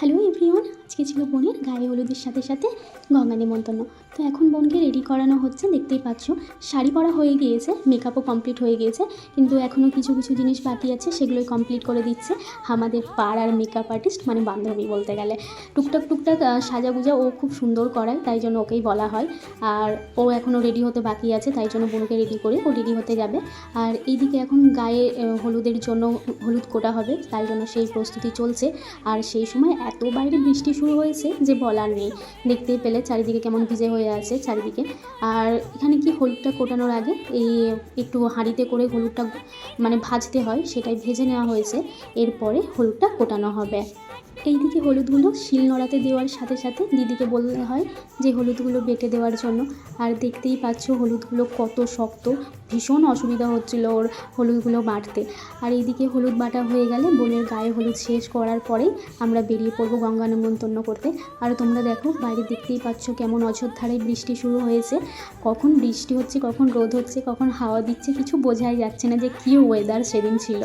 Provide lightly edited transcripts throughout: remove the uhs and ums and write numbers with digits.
Hello everyone, আজকে ছিল বোনের গায়ে হলুদের সাথে সাথে গঙ্গা নিমন্ত্রণ। তো এখন বোনকে রেডি করানো হচ্ছে, দেখতেই পাচ্ছ। শাড়ি পরা হয়ে গিয়েছে, মেকআপও কমপ্লিট হয়ে গিয়েছে, কিন্তু এখনও কিছু কিছু জিনিস বাকি আছে, সেগুলোই কমপ্লিট করে দিচ্ছে আমাদের পাড়ার মেকআপ আর্টিস্ট, মানে বান্ধবী বলতে গেলে। টুকটাক টুকটাক সাজাগুজা ও খুব সুন্দর করায়, তাই জন্য ওকেই বলা হয়। আর ও এখনও রেডি হতে বাকি আছে, তাই জন্য বোনকে রেডি করে ও রেডি হতে যাবে। আর এইদিকে এখন গায়ে হলুদের জন্য হলুদ কোটা হবে, তাই জন্য সেই প্রস্তুতি চলছে। আর সেই সময় এত বাইরে বৃষ্টি শুরু হয়েছে যে বলার নেই, দেখতেই পেলে চারিদিকে কেমন ভিজে হয়ে আছে চারিদিকে। আর এখানে কি হলুদটা কোটানোর আগে এই একটু হাঁড়িতে করে হলুদটা মানে ভাজতে হয়, সেটাই ভেজে নেওয়া হয়েছে, এরপরে হলুদটা কোটানো হবে। এইদিকে হলুদগুলো শিলনোড়াতে দেওয়ার সাথে সাথে দিদিকে বলতে হয় যে হলুদগুলো বেটে দেওয়ার জন্য। আর দেখতেই পাচ্ছ হলুদগুলো কত শক্ত, ভীষণ অসুবিধা হচ্ছিল ওর হলুদগুলো বাটতে। আর এইদিকে হলুদ বাটা হয়ে গেলে বোনের গায়ে হলুদ শেষ করার পরেই আমরা বেরিয়ে পড়বো গঙ্গা নিমন্ত্রণ করতে। আর তোমরা দেখো বাইরে দেখতেই পাচ্ছ কেমন অঝোরধারে বৃষ্টি শুরু হয়েছে। কখন বৃষ্টি হচ্ছে, কখন রোদ হচ্ছে, কখন হাওয়া দিচ্ছে, কিছু বোঝাই যাচ্ছে না যে কী ওয়েদার সেদিন ছিল।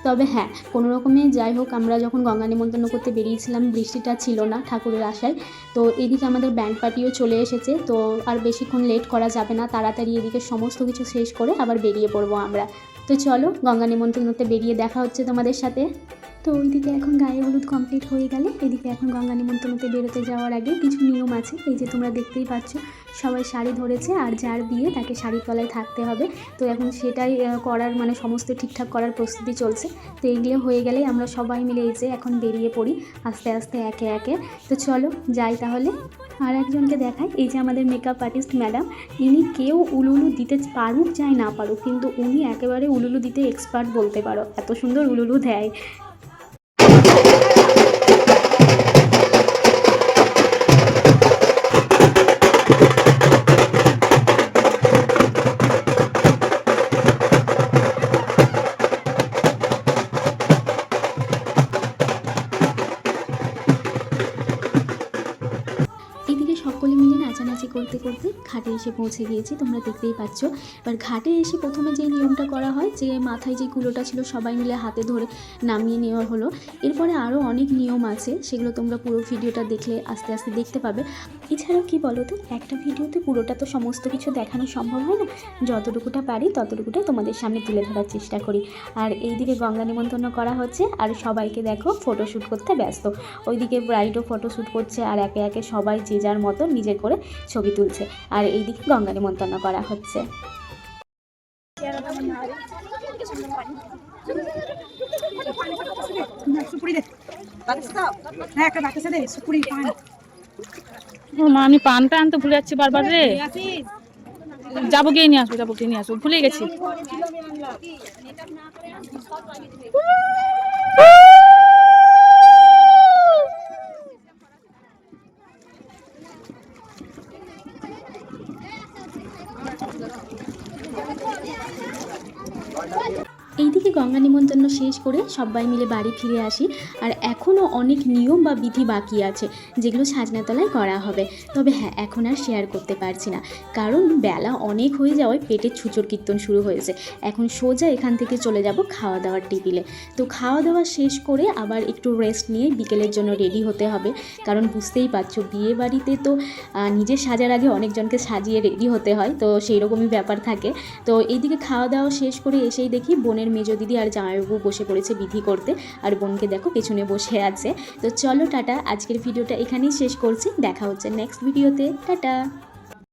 তবে হ্যাঁ, কোনো রকমে যাই হোক, আমরা যখন গঙ্গা নিমন্ত্রণ করতে বেরিয়েছিলাম বৃষ্টিটা ছিল না ঠাকুরের আশায়। তো এদিকে আমাদের ব্যান্ড পার্টিও চলে এসেছে, তো আর বেশিক্ষণ লেট করা যাবে না, তাড়াতাড়ি এদিকে সমস্ত কিছু শেষ করে আবার বেরিয়ে পড়বো আমরা। তো চলো গঙ্গা নিমন্ত্রণ করতে বেরিয়ে দেখা হচ্ছে তোমাদের সাথে। তো ওইদিকে এখন গায়ে হলুদ কমপ্লিট হয়ে গেলে এদিকে এখন গঙ্গা নিমন্ত্রণতে বেরোতে যাওয়ার আগে কিছু নিয়ম আছে। এই যে তোমরা দেখতেই পাচ্ছ সবাই শাড়ি ধরেছে, আর যার বিয়ে তাকে শাড়ির তলায় থাকতে হবে। তো এখন সেটাই করার মানে সমস্ত ঠিকঠাক করার প্রস্তুতি চলছে। তো এইগুলো হয়ে গেলেই আমরা সবাই মিলে এই যে এখন বেরিয়ে পড়ি আস্তে আস্তে একে একে। তো চলো যাই তাহলে। আর একজনকে দেখাই, এই যে আমাদের মেকআপ আর্টিস্ট ম্যাডাম, ইনি কেউ উলুলু দিতে পারুক চাই না পারুক, কিন্তু উনি একেবারে উলুলু দিতে এক্সপার্ট বলতে পারো, এত সুন্দর উলুলু দেয়। এদিকে সকলে মিলে নাচানাচি করতে করতে ঘাটে এসে পৌঁছে গিয়েছি, তোমরা দেখতেই পাচ্ছ। এবার ঘাটে এসে প্রথমে যে নিয়মটা করা হয়, যে মাথায় যে কুলোটা ছিল সবাই মিলে হাতে ধরে নামিয়ে নেওয়া হলো। এরপরে আরও অনেক নিয়ম আছে, সেগুলো তোমরা পুরো ভিডিওটা দেখলে আস্তে আস্তে দেখতে পাবে। এছাড়াও কি বলো তো, একটা ভিডিওতে পুরোটা তো সমস্ত কিছু দেখানো সম্ভব হয় না, যতটুকুটা পারি ততটুকুটা তোমাদের সামনে তুলে ধরার চেষ্টা করি। আর এইদিকে গঙ্গা নিমন্ত্রণ করা হচ্ছে, আর সবাইকে দেখো ফটোশ্যুট করতে ব্যস্ত। ওইদিকে ব্রাইডও ফটোশ্যুট করছে, আর একে একে সবাই যে যার মতো নিজের করে ছবি তুলছে। আর এইদিকে গঙ্গা নিমন্ত্রণ করা হচ্ছে। আমি পানটা আনতে ভুলে যাচ্ছি বারবার রে। যাবো গিয়ে নিয়ে আসবো, যাবো গিয়ে নিয়ে আসবো, ভুলে গেছি। এইদিকে গঙ্গা নিমন্ত্রণ শেষ করে সবাই মিলে বাড়ি ফিরে আসি। আর এখনও অনেক নিয়ম বা বিধি বাকি আছে, যেগুলো সাজনাতলায় করা হবে। তবে হ্যাঁ, এখন আর শেয়ার করতে পারছি না, কারণ বেলা অনেক হয়ে যাওয়ায় পেটের ছুঁচোর কীর্তন শুরু হয়েছে। এখন সোজা এখান থেকে চলে যাব খাওয়া দাওয়ার টেবিলে। তো খাওয়া দাওয়া শেষ করে আবার একটু রেস্ট নিয়ে বিকেলের জন্য রেডি হতে হবে, কারণ বুঝতেই পারছো বিয়ে বাড়িতে তো নিজে সাজার আগে অনেকজনকে সাজিয়ে রেডি হতে হয়, তো সেই রকমই ব্যাপার থাকে। তো এইদিকে খাওয়া দাওয়া শেষ করে এসেই দেখি বোনের মেজো দিদি আর জামাইবাবু বসে পড়েছে বিধি করতে, আর বোনকে দেখো পেছনে বসে আছে। তো চলো টাটা, আজকের ভিডিওটা এখানেই শেষ করছি, দেখা হচ্ছে নেক্সট ভিডিওতে, টাটা।